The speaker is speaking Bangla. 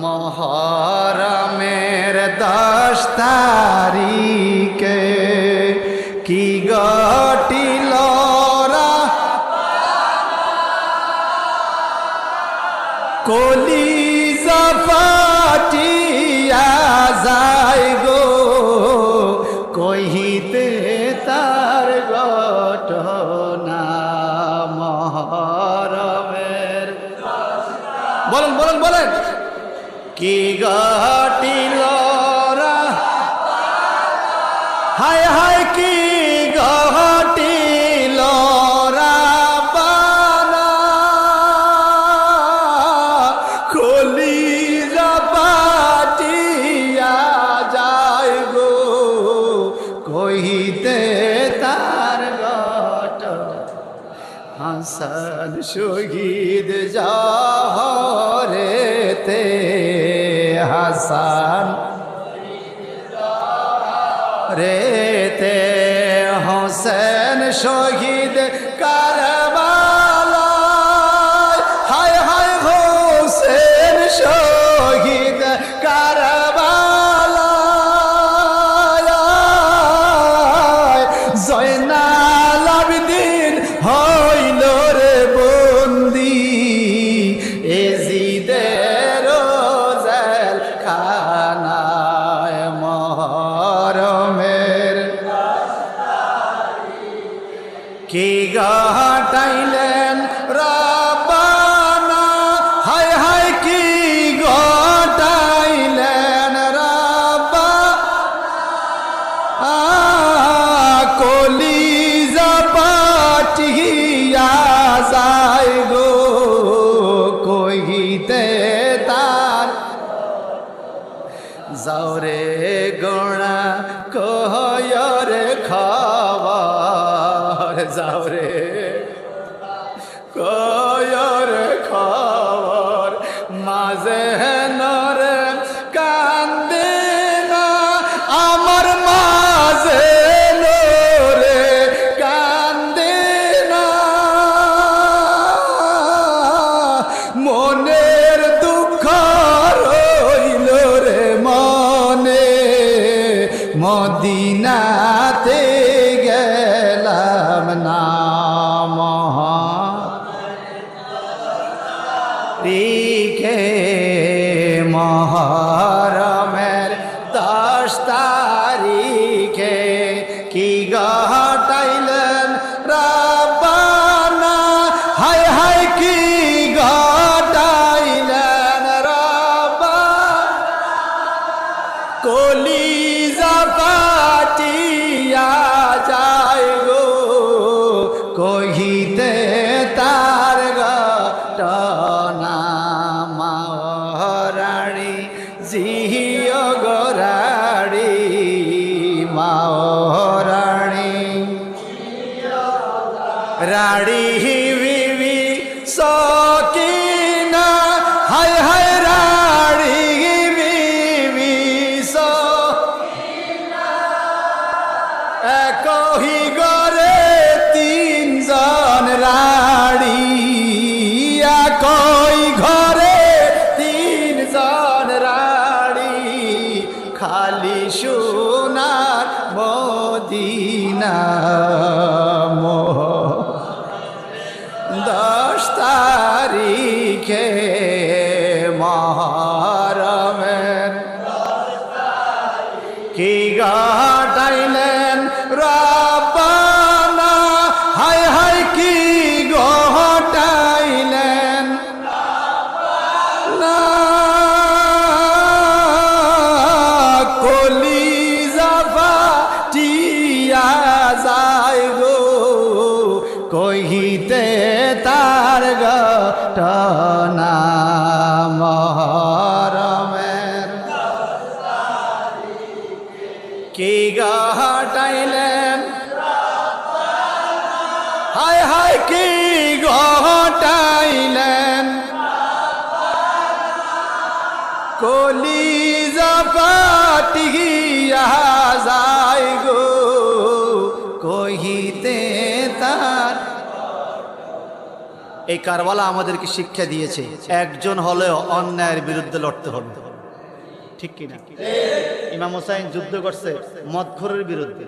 মহরমের 10 তারিখে কি ঘটিল কলিজা ফাটিয়া যায় গো, কহিতে তার ঘটনা মহরমের। বলেন বলেন বলেন, কি ঘটিল হায় হায় কি ঘটিল রাব্বানা, কলিজা ফাটিয়া যায় গো, কহিতে তার ঘটনা। হাসান শহীদ জহরেতে, হাসান রেতে, হোসেন শহীদ কারবালায়, হায় হায় হোসেন শহীদ কারবালায়, জয়নাল আবেদিন হইল রে বন্দি, এজিদের জেল খানায় মহরমের। কি ঘটাইলেন রাব্বানা, হায় হায় কি ঘটাইলেন রাব্বানা, কলিজা ফাটিয়া যায় গো, কহিতে তার। যাওরে গোড়া কহরে খবর, যাওরে কয়রে খবর, মাঝে নরে কান্দে না আমার, মাঝে নরে কান্দে না, মনের দুঃখ রইল রে মনে, মদিনাতে গেলাম না মহরিকে, মহরমের 10 তারিখে কি ঘটাইলেন রাব্বানা, হায় হায় কি ঘটাইলেন রাব্বানা, কলিজা ফাটিয়া যায় গো, কহিতে তার ঘটনা মাওরাড়ি জিও গোরাড়ি, মাওরাড়ি রাড়ি বিবি সকিনা, হায় হায় রাড়ি বিবি সকিনা, একহি গরে 3 জন রাড়ি, একই ঘরে 3 জন রাড়ি, খালি সোনার মদিনা 10 তারিখে মহরমের। কি ঘটাইলেন রাব্বানা, হায় হায় কি ঘটাইলেন না, কলিজা ফাটিয়া যায় গো, কহিতে তার ঘটনা মহরমের। কি ঘটাইলেন হায় হায় কি ঘটাইলেন, কলিজা ফাটিয়া যায় গো, কহিতে তার এই কারবালা আমাদেরকে শিক্ষা দিয়েছে, একজন হলেও অন্যায়ের বিরুদ্ধে লড়তে হবে, ঠিক কিনা? ইমাম হোসাইন যুদ্ধ করছে মদখোরের বিরুদ্ধে।